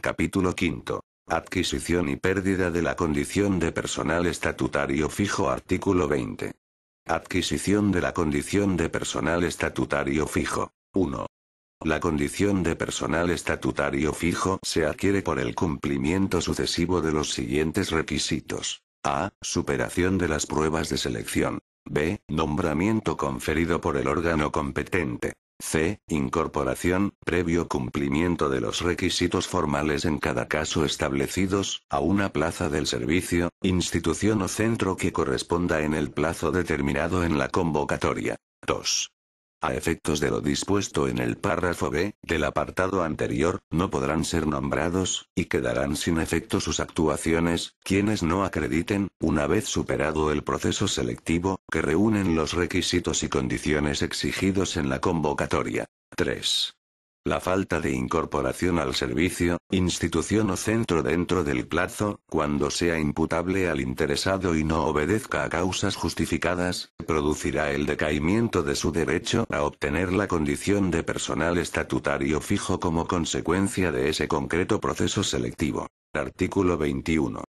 Capítulo quinto. Adquisición y pérdida de la condición de personal estatutario fijo. Artículo 20. Adquisición de la condición de personal estatutario fijo. 1. La condición de personal estatutario fijo se adquiere por el cumplimiento sucesivo de los siguientes requisitos. A. Superación de las pruebas de selección. B. Nombramiento conferido por el órgano competente. C. Incorporación, previo cumplimiento de los requisitos formales en cada caso establecidos, a una plaza del servicio, institución o centro que corresponda en el plazo determinado en la convocatoria. 2. A efectos de lo dispuesto en el párrafo B, del apartado anterior, no podrán ser nombrados, y quedarán sin efecto sus actuaciones, quienes no acrediten, una vez superado el proceso selectivo, que reúnen los requisitos y condiciones exigidos en la convocatoria. 3. La falta de incorporación al servicio, institución o centro dentro del plazo, cuando sea imputable al interesado y no obedezca a causas justificadas, producirá el decaimiento de su derecho a obtener la condición de personal estatutario fijo como consecuencia de ese concreto proceso selectivo. Artículo 21.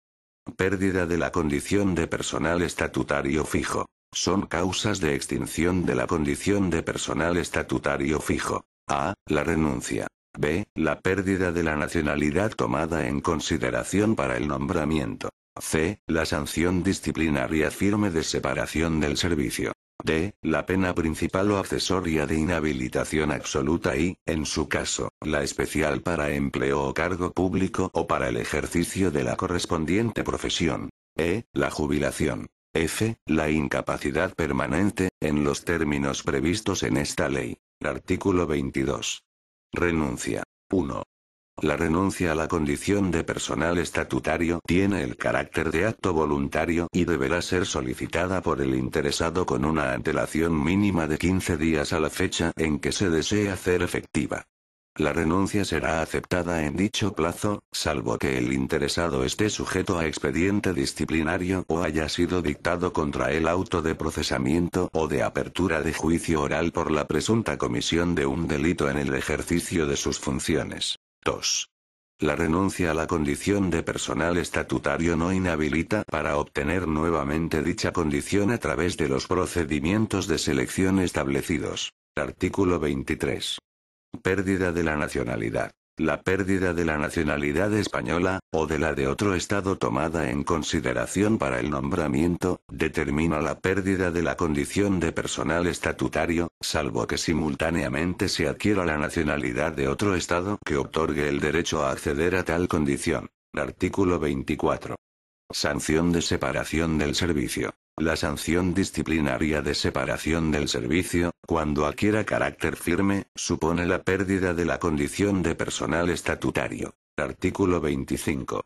Pérdida de la condición de personal estatutario fijo. Son causas de extinción de la condición de personal estatutario fijo. A. La renuncia. B. La pérdida de la nacionalidad tomada en consideración para el nombramiento. C. La sanción disciplinaria firme de separación del servicio. D. La pena principal o accesoria de inhabilitación absoluta y, en su caso, la especial para empleo o cargo público o para el ejercicio de la correspondiente profesión. E. La jubilación. F. La incapacidad permanente, en los términos previstos en esta ley. Artículo 22. Renuncia. 1. La renuncia a la condición de personal estatutario tiene el carácter de acto voluntario y deberá ser solicitada por el interesado con una antelación mínima de 15 días a la fecha en que se desee hacer efectiva. La renuncia será aceptada en dicho plazo, salvo que el interesado esté sujeto a expediente disciplinario o haya sido dictado contra él auto de procesamiento o de apertura de juicio oral por la presunta comisión de un delito en el ejercicio de sus funciones. 2. La renuncia a la condición de personal estatutario no inhabilita para obtener nuevamente dicha condición a través de los procedimientos de selección establecidos. Artículo 23. Pérdida de la nacionalidad. La pérdida de la nacionalidad española, o de la de otro Estado tomada en consideración para el nombramiento, determina la pérdida de la condición de personal estatutario, salvo que simultáneamente se adquiera la nacionalidad de otro Estado que otorgue el derecho a acceder a tal condición. Artículo 24. Sanción de separación del servicio. La sanción disciplinaria de separación del servicio, cuando adquiera carácter firme, supone la pérdida de la condición de personal estatutario. Artículo 25.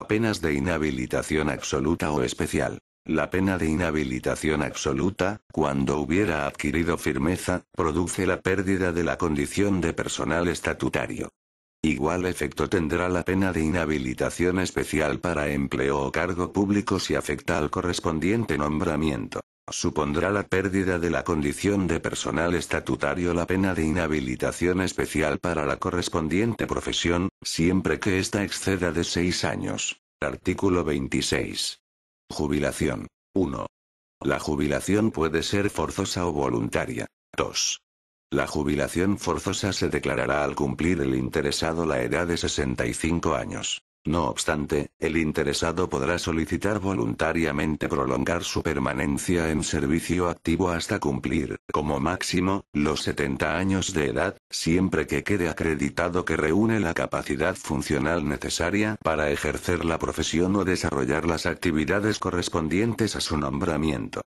Penas de inhabilitación absoluta o especial. La pena de inhabilitación absoluta, cuando hubiera adquirido firmeza, produce la pérdida de la condición de personal estatutario. Igual efecto tendrá la pena de inhabilitación especial para empleo o cargo público si afecta al correspondiente nombramiento. Supondrá la pérdida de la condición de personal estatutario la pena de inhabilitación especial para la correspondiente profesión, siempre que ésta exceda de 6 años. Artículo 26. Jubilación. 1. La jubilación puede ser forzosa o voluntaria. 2. La jubilación forzosa se declarará al cumplir el interesado la edad de 65 años. No obstante, el interesado podrá solicitar voluntariamente prolongar su permanencia en servicio activo hasta cumplir, como máximo, los 70 años de edad, siempre que quede acreditado que reúne la capacidad funcional necesaria para ejercer la profesión o desarrollar las actividades correspondientes a su nombramiento.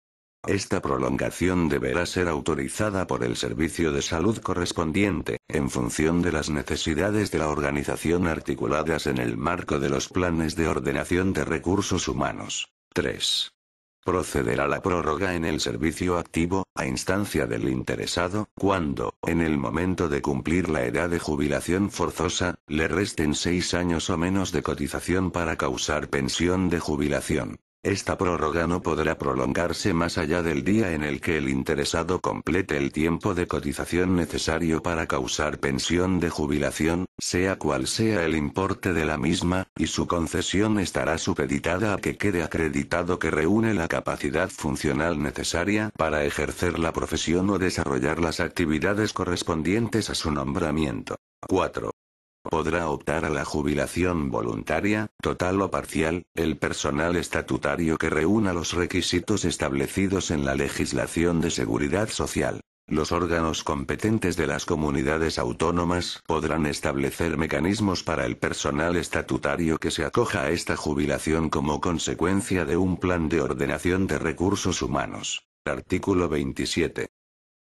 Esta prolongación deberá ser autorizada por el servicio de salud correspondiente, en función de las necesidades de la organización articuladas en el marco de los planes de ordenación de recursos humanos. 3. Procederá la prórroga en el servicio activo, a instancia del interesado, cuando, en el momento de cumplir la edad de jubilación forzosa, le resten 6 años o menos de cotización para causar pensión de jubilación. Esta prórroga no podrá prolongarse más allá del día en el que el interesado complete el tiempo de cotización necesario para causar pensión de jubilación, sea cual sea el importe de la misma, y su concesión estará supeditada a que quede acreditado que reúne la capacidad funcional necesaria para ejercer la profesión o desarrollar las actividades correspondientes a su nombramiento. 4. Podrá optar a la jubilación voluntaria, total o parcial, el personal estatutario que reúna los requisitos establecidos en la legislación de seguridad social. Los órganos competentes de las comunidades autónomas podrán establecer mecanismos para el personal estatutario que se acoja a esta jubilación como consecuencia de un plan de ordenación de recursos humanos. Artículo 27.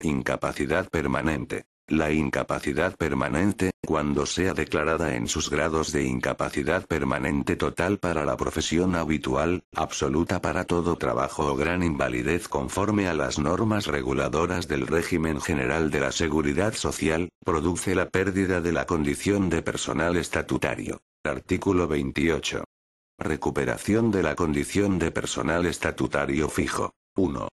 Incapacidad permanente. La incapacidad permanente, cuando sea declarada en sus grados de incapacidad permanente total para la profesión habitual, absoluta para todo trabajo o gran invalidez conforme a las normas reguladoras del régimen general de la seguridad social, produce la pérdida de la condición de personal estatutario. Artículo 28. Recuperación de la condición de personal estatutario fijo. 1.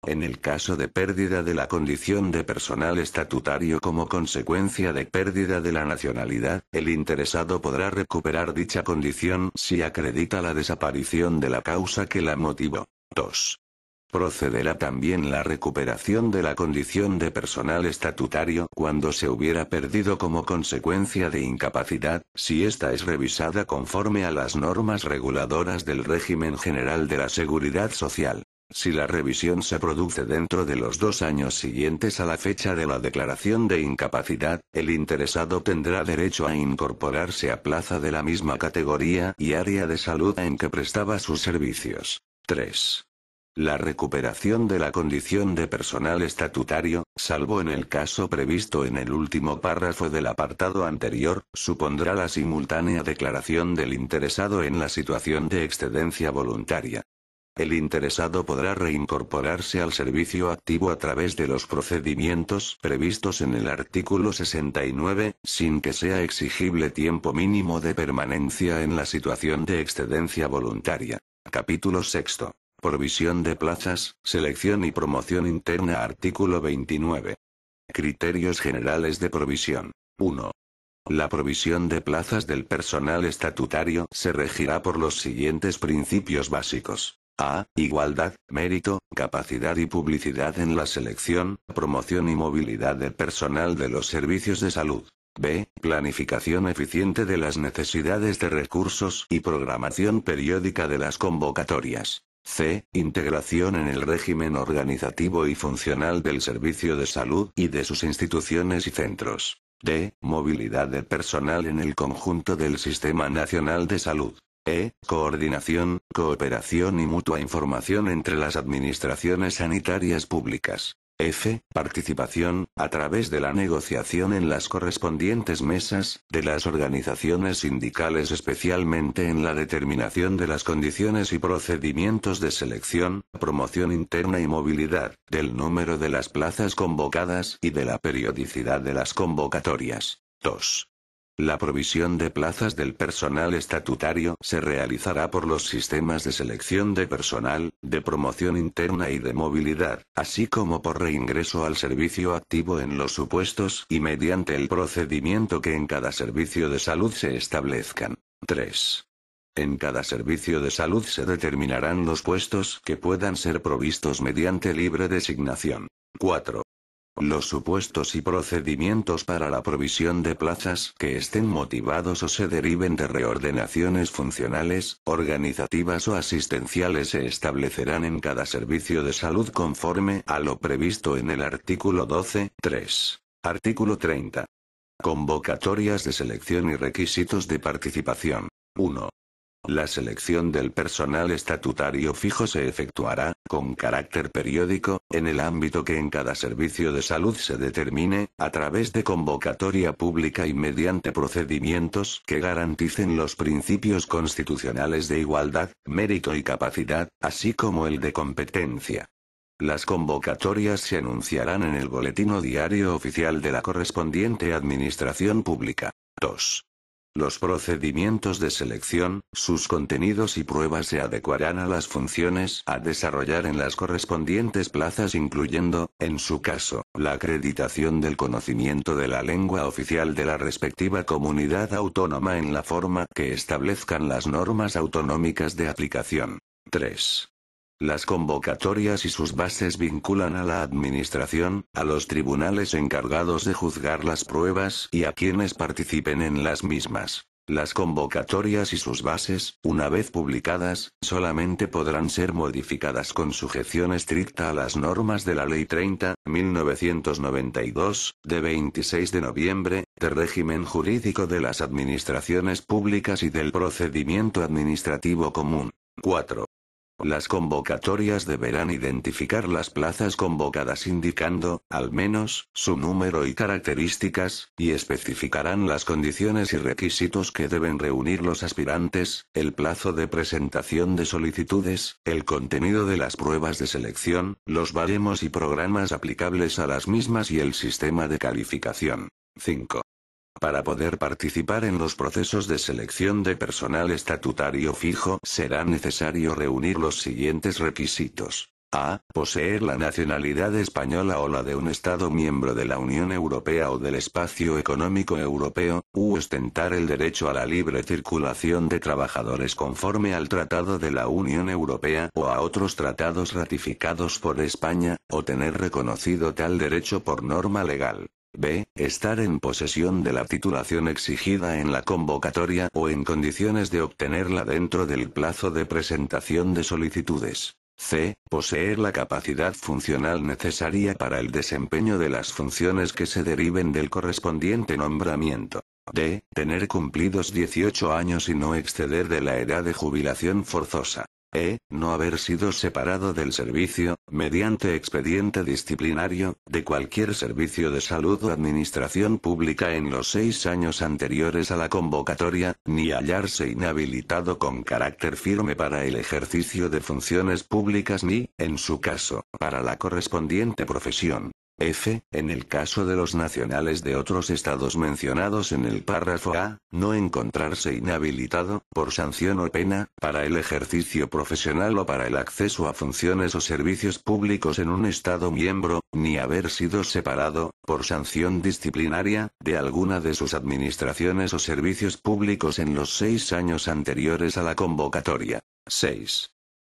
En el caso de pérdida de la condición de personal estatutario como consecuencia de pérdida de la nacionalidad, el interesado podrá recuperar dicha condición si acredita la desaparición de la causa que la motivó. 2. Procederá también la recuperación de la condición de personal estatutario cuando se hubiera perdido como consecuencia de incapacidad, si ésta es revisada conforme a las normas reguladoras del régimen general de la seguridad social. Si la revisión se produce dentro de los 2 años siguientes a la fecha de la declaración de incapacidad, el interesado tendrá derecho a incorporarse a plaza de la misma categoría y área de salud en que prestaba sus servicios. 3. La recuperación de la condición de personal estatutario, salvo en el caso previsto en el último párrafo del apartado anterior, supondrá la simultánea declaración del interesado en la situación de excedencia voluntaria. El interesado podrá reincorporarse al servicio activo a través de los procedimientos previstos en el artículo 69, sin que sea exigible tiempo mínimo de permanencia en la situación de excedencia voluntaria. Capítulo 6. Provisión de plazas, selección y promoción interna. Artículo 29. Criterios generales de provisión. 1. La provisión de plazas del personal estatutario se regirá por los siguientes principios básicos. A. Igualdad, mérito, capacidad y publicidad en la selección, promoción y movilidad del personal de los servicios de salud. B. Planificación eficiente de las necesidades de recursos y programación periódica de las convocatorias. C. Integración en el régimen organizativo y funcional del servicio de salud y de sus instituciones y centros. D. Movilidad del personal en el conjunto del Sistema Nacional de Salud. E. Coordinación, cooperación y mutua información entre las administraciones sanitarias públicas. F. Participación, a través de la negociación en las correspondientes mesas, de las organizaciones sindicales especialmente en la determinación de las condiciones y procedimientos de selección, promoción interna y movilidad, del número de las plazas convocadas y de la periodicidad de las convocatorias. 2. La provisión de plazas del personal estatutario se realizará por los sistemas de selección de personal, de promoción interna y de movilidad, así como por reingreso al servicio activo en los supuestos y mediante el procedimiento que en cada servicio de salud se establezcan. 3. En cada servicio de salud se determinarán los puestos que puedan ser provistos mediante libre designación. 4. Los supuestos y procedimientos para la provisión de plazas que estén motivados o se deriven de reordenaciones funcionales, organizativas o asistenciales se establecerán en cada servicio de salud conforme a lo previsto en el artículo 12.3. Artículo 30. Convocatorias de selección y requisitos de participación. 1. La selección del personal estatutario fijo se efectuará, con carácter periódico, en el ámbito que en cada servicio de salud se determine, a través de convocatoria pública y mediante procedimientos que garanticen los principios constitucionales de igualdad, mérito y capacidad, así como el de competencia. Las convocatorias se anunciarán en el Boletín Diario Oficial de la correspondiente Administración Pública. 2. Los procedimientos de selección, sus contenidos y pruebas se adecuarán a las funciones a desarrollar en las correspondientes plazas, incluyendo, en su caso, la acreditación del conocimiento de la lengua oficial de la respectiva comunidad autónoma en la forma que establezcan las normas autonómicas de aplicación. 3. Las convocatorias y sus bases vinculan a la Administración, a los tribunales encargados de juzgar las pruebas y a quienes participen en las mismas. Las convocatorias y sus bases, una vez publicadas, solamente podrán ser modificadas con sujeción estricta a las normas de la Ley 30.1992, de 26 de noviembre, de régimen jurídico de las administraciones públicas y del procedimiento administrativo común. 4. Las convocatorias deberán identificar las plazas convocadas indicando, al menos, su número y características, y especificarán las condiciones y requisitos que deben reunir los aspirantes, el plazo de presentación de solicitudes, el contenido de las pruebas de selección, los baremos y programas aplicables a las mismas y el sistema de calificación. 5. Para poder participar en los procesos de selección de personal estatutario fijo, será necesario reunir los siguientes requisitos. A. Poseer la nacionalidad española o la de un Estado miembro de la Unión Europea o del Espacio Económico Europeo, u ostentar el derecho a la libre circulación de trabajadores conforme al Tratado de la Unión Europea o a otros tratados ratificados por España, o tener reconocido tal derecho por norma legal. B. Estar en posesión de la titulación exigida en la convocatoria o en condiciones de obtenerla dentro del plazo de presentación de solicitudes. C. Poseer la capacidad funcional necesaria para el desempeño de las funciones que se deriven del correspondiente nombramiento. D. Tener cumplidos 18 años y no exceder de la edad de jubilación forzosa. E. No haber sido separado del servicio, mediante expediente disciplinario, de cualquier servicio de salud o administración pública en los 6 años anteriores a la convocatoria, ni hallarse inhabilitado con carácter firme para el ejercicio de funciones públicas ni, en su caso, para la correspondiente profesión. F. En el caso de los nacionales de otros estados mencionados en el párrafo A, no encontrarse inhabilitado, por sanción o pena, para el ejercicio profesional o para el acceso a funciones o servicios públicos en un estado miembro, ni haber sido separado, por sanción disciplinaria, de alguna de sus administraciones o servicios públicos en los 6 años anteriores a la convocatoria. 6.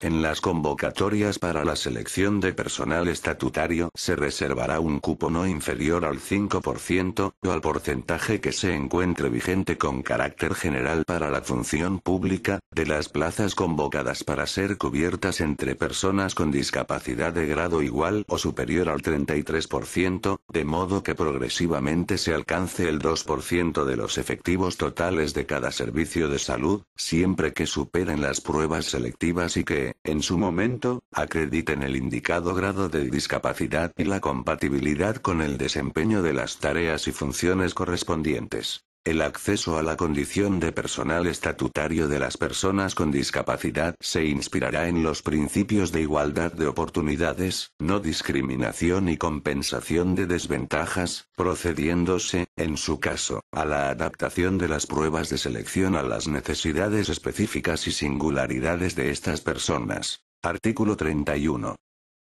En las convocatorias para la selección de personal estatutario se reservará un cupo no inferior al 5% o al porcentaje que se encuentre vigente con carácter general para la función pública, de las plazas convocadas para ser cubiertas entre personas con discapacidad de grado igual o superior al 33%, de modo que progresivamente se alcance el 2% de los efectivos totales de cada servicio de salud, siempre que superen las pruebas selectivas y que, en su momento, acrediten el indicado grado de discapacidad y la compatibilidad con el desempeño de las tareas y funciones correspondientes. El acceso a la condición de personal estatutario de las personas con discapacidad se inspirará en los principios de igualdad de oportunidades, no discriminación y compensación de desventajas, procediéndose, en su caso, a la adaptación de las pruebas de selección a las necesidades específicas y singularidades de estas personas. Artículo 31.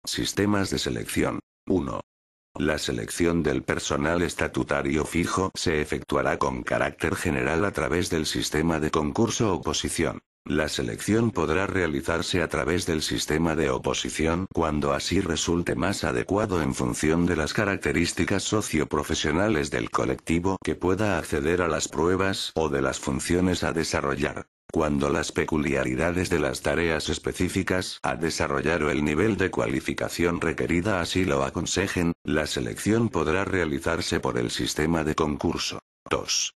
Sistemas de selección. 1. La selección del personal estatutario fijo se efectuará con carácter general a través del sistema de concurso-oposición. La selección podrá realizarse a través del sistema de oposición cuando así resulte más adecuado en función de las características socioprofesionales del colectivo que pueda acceder a las pruebas o de las funciones a desarrollar. Cuando las peculiaridades de las tareas específicas a desarrollar o el nivel de cualificación requerida así lo aconsejen, la selección podrá realizarse por el sistema de concurso. 2.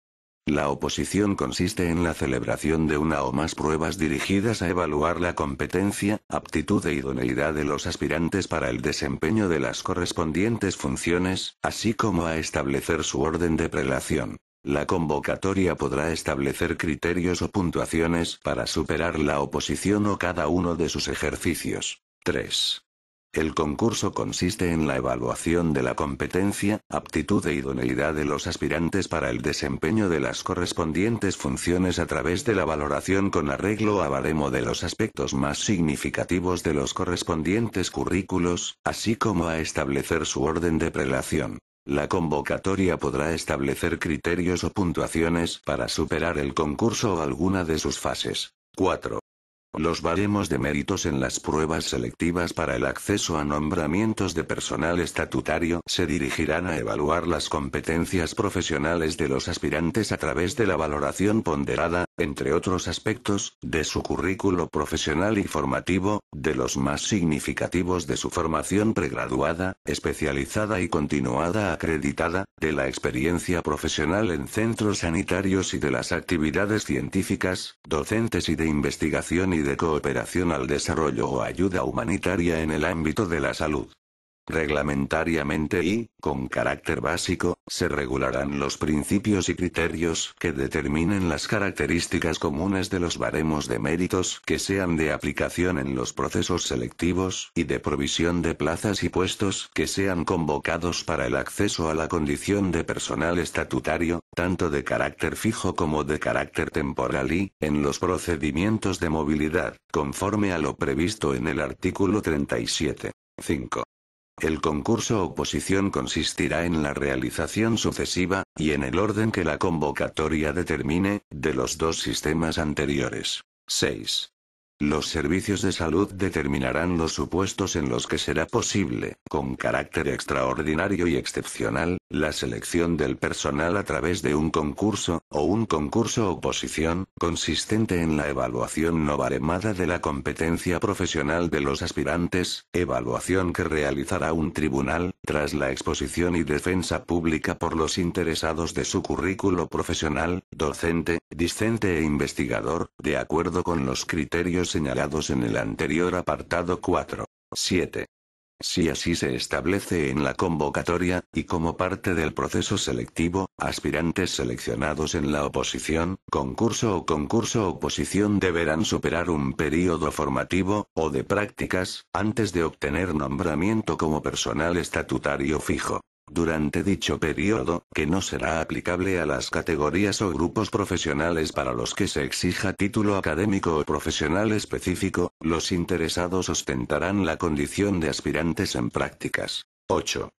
La oposición consiste en la celebración de una o más pruebas dirigidas a evaluar la competencia, aptitud e idoneidad de los aspirantes para el desempeño de las correspondientes funciones, así como a establecer su orden de prelación. La convocatoria podrá establecer criterios o puntuaciones para superar la oposición o cada uno de sus ejercicios. 3. El concurso consiste en la evaluación de la competencia, aptitud e idoneidad de los aspirantes para el desempeño de las correspondientes funciones a través de la valoración con arreglo a baremo de los aspectos más significativos de los correspondientes currículos, así como a establecer su orden de prelación. La convocatoria podrá establecer criterios o puntuaciones para superar el concurso o alguna de sus fases. 4. Los baremos de méritos en las pruebas selectivas para el acceso a nombramientos de personal estatutario se dirigirán a evaluar las competencias profesionales de los aspirantes a través de la valoración ponderada, entre otros aspectos, de su currículo profesional y formativo, de los más significativos de su formación pregraduada, especializada y continuada acreditada, de la experiencia profesional en centros sanitarios y de las actividades científicas, docentes y de investigación y de cooperación al desarrollo o ayuda humanitaria en el ámbito de la salud. Reglamentariamente y, con carácter básico, se regularán los principios y criterios que determinen las características comunes de los baremos de méritos que sean de aplicación en los procesos selectivos y de provisión de plazas y puestos que sean convocados para el acceso a la condición de personal estatutario, tanto de carácter fijo como de carácter temporal y, en los procedimientos de movilidad, conforme a lo previsto en el artículo 37. 5. El concurso oposición consistirá en la realización sucesiva, y en el orden que la convocatoria determine, de los dos sistemas anteriores. 6. Los servicios de salud determinarán los supuestos en los que será posible, con carácter extraordinario y excepcional, la selección del personal a través de un concurso, o un concurso oposición, consistente en la evaluación no baremada de la competencia profesional de los aspirantes, evaluación que realizará un tribunal, tras la exposición y defensa pública por los interesados de su currículo profesional, docente, discente e investigador, de acuerdo con los criterios señalados en el anterior apartado 4. 7. Si así se establece en la convocatoria, y como parte del proceso selectivo, aspirantes seleccionados en la oposición, concurso o oposición deberán superar un período formativo, o de prácticas, antes de obtener nombramiento como personal estatutario fijo. Durante dicho periodo, que no será aplicable a las categorías o grupos profesionales para los que se exija título académico o profesional específico, los interesados ostentarán la condición de aspirantes en prácticas. 8.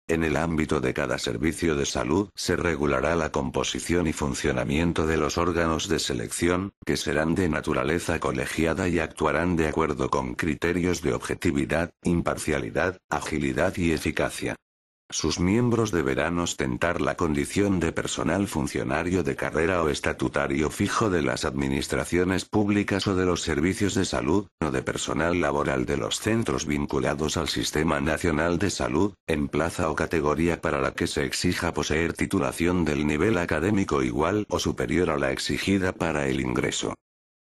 En el ámbito de cada servicio de salud se regulará la composición y funcionamiento de los órganos de selección, que serán de naturaleza colegiada y actuarán de acuerdo con criterios de objetividad, imparcialidad, agilidad y eficacia. Sus miembros deberán ostentar la condición de personal funcionario de carrera o estatutario fijo de las administraciones públicas o de los servicios de salud, o de personal laboral de los centros vinculados al Sistema Nacional de Salud, en plaza o categoría para la que se exija poseer titulación del nivel académico igual o superior a la exigida para el ingreso.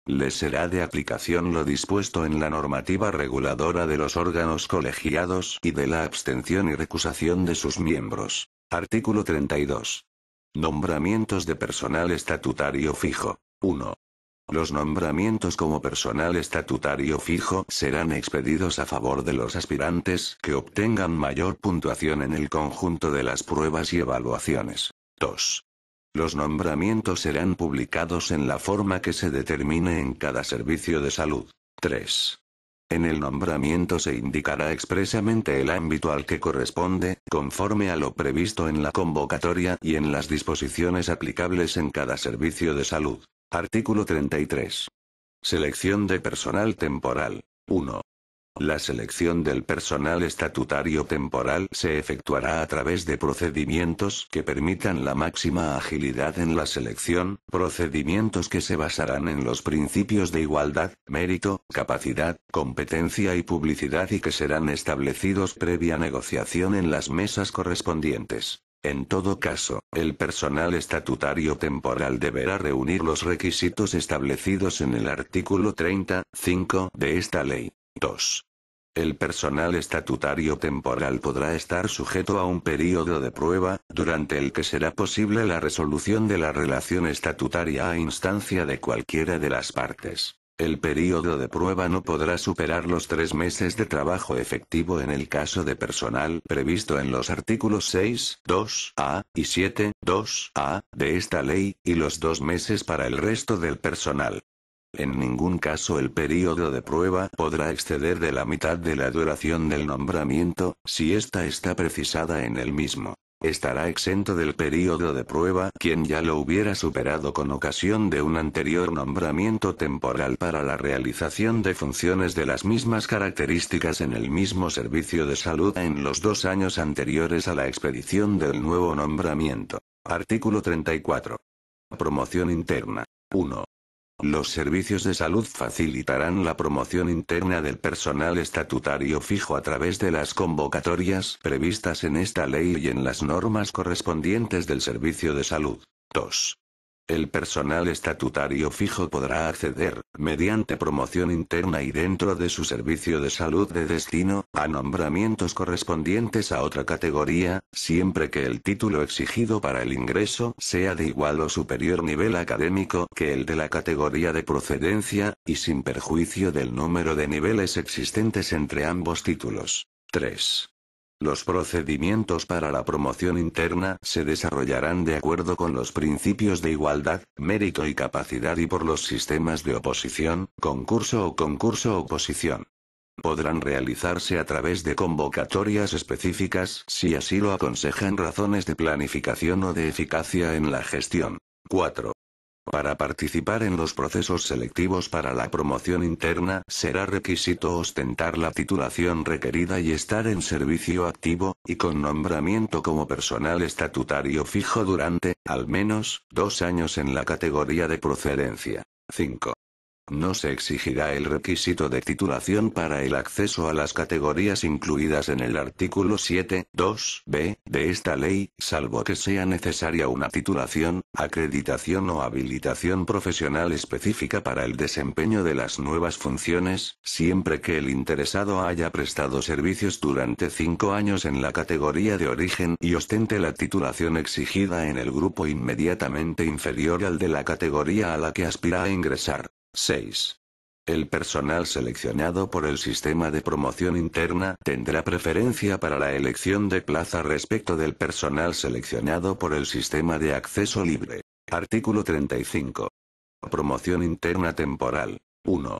Les será de aplicación lo dispuesto en la normativa reguladora de los órganos colegiados y de la abstención y recusación de sus miembros. Artículo 32. Nombramientos de personal estatutario fijo. 1. Los nombramientos como personal estatutario fijo serán expedidos a favor de los aspirantes que obtengan mayor puntuación en el conjunto de las pruebas y evaluaciones. 2. Los nombramientos serán publicados en la forma que se determine en cada servicio de salud. 3. En el nombramiento se indicará expresamente el ámbito al que corresponde, conforme a lo previsto en la convocatoria y en las disposiciones aplicables en cada servicio de salud. Artículo 33. Selección de personal temporal. 1. La selección del personal estatutario temporal se efectuará a través de procedimientos que permitan la máxima agilidad en la selección, procedimientos que se basarán en los principios de igualdad, mérito, capacidad, competencia y publicidad y que serán establecidos previa negociación en las mesas correspondientes. En todo caso, el personal estatutario temporal deberá reunir los requisitos establecidos en el artículo 30.5 de esta ley. 2. El personal estatutario temporal podrá estar sujeto a un período de prueba, durante el que será posible la resolución de la relación estatutaria a instancia de cualquiera de las partes. El período de prueba no podrá superar los 3 meses de trabajo efectivo en el caso de personal previsto en los artículos 6, 2A y 7, 2A de esta ley, y los 2 meses para el resto del personal. En ningún caso el período de prueba podrá exceder de la mitad de la duración del nombramiento, si ésta está precisada en el mismo. Estará exento del período de prueba quien ya lo hubiera superado con ocasión de un anterior nombramiento temporal para la realización de funciones de las mismas características en el mismo servicio de salud en los 2 años anteriores a la expedición del nuevo nombramiento. Artículo 34. Promoción interna. 1. Los servicios de salud facilitarán la promoción interna del personal estatutario fijo a través de las convocatorias previstas en esta ley y en las normas correspondientes del servicio de salud. 2. El personal estatutario fijo podrá acceder, mediante promoción interna y dentro de su servicio de salud de destino, a nombramientos correspondientes a otra categoría, siempre que el título exigido para el ingreso sea de igual o superior nivel académico que el de la categoría de procedencia, y sin perjuicio del número de niveles existentes entre ambos títulos. 3. Los procedimientos para la promoción interna se desarrollarán de acuerdo con los principios de igualdad, mérito y capacidad y por los sistemas de oposición, concurso-oposición. Podrán realizarse a través de convocatorias específicas si así lo aconsejan razones de planificación o de eficacia en la gestión. 4. Para participar en los procesos selectivos para la promoción interna será requisito ostentar la titulación requerida y estar en servicio activo, y con nombramiento como personal estatutario fijo durante, al menos, 2 años en la categoría de procedencia. 5. No se exigirá el requisito de titulación para el acceso a las categorías incluidas en el artículo 7, 2b, de esta ley, salvo que sea necesaria una titulación, acreditación o habilitación profesional específica para el desempeño de las nuevas funciones, siempre que el interesado haya prestado servicios durante 5 años en la categoría de origen y ostente la titulación exigida en el grupo inmediatamente inferior al de la categoría a la que aspira a ingresar. 6. El personal seleccionado por el sistema de promoción interna tendrá preferencia para la elección de plaza respecto del personal seleccionado por el sistema de acceso libre. Artículo 35. Promoción interna temporal. 1.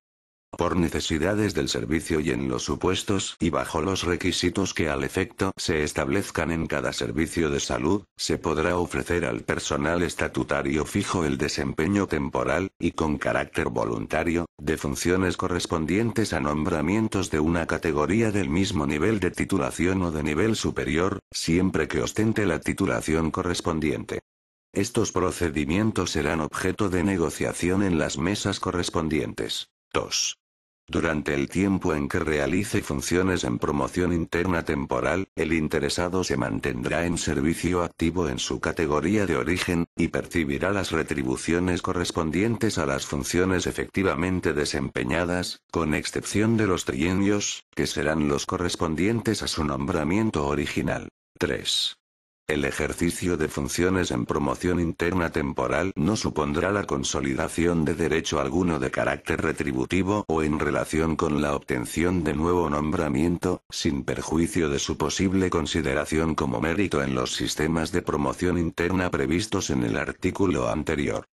Por necesidades del servicio y en los supuestos y bajo los requisitos que al efecto se establezcan en cada servicio de salud, se podrá ofrecer al personal estatutario fijo el desempeño temporal, y con carácter voluntario, de funciones correspondientes a nombramientos de una categoría del mismo nivel de titulación o de nivel superior, siempre que ostente la titulación correspondiente. Estos procedimientos serán objeto de negociación en las mesas correspondientes. 2. Durante el tiempo en que realice funciones en promoción interna temporal, el interesado se mantendrá en servicio activo en su categoría de origen, y percibirá las retribuciones correspondientes a las funciones efectivamente desempeñadas, con excepción de los trienios, que serán los correspondientes a su nombramiento original. 3. El ejercicio de funciones en promoción interna temporal no supondrá la consolidación de derecho alguno de carácter retributivo o en relación con la obtención de nuevo nombramiento, sin perjuicio de su posible consideración como mérito en los sistemas de promoción interna previstos en el artículo anterior.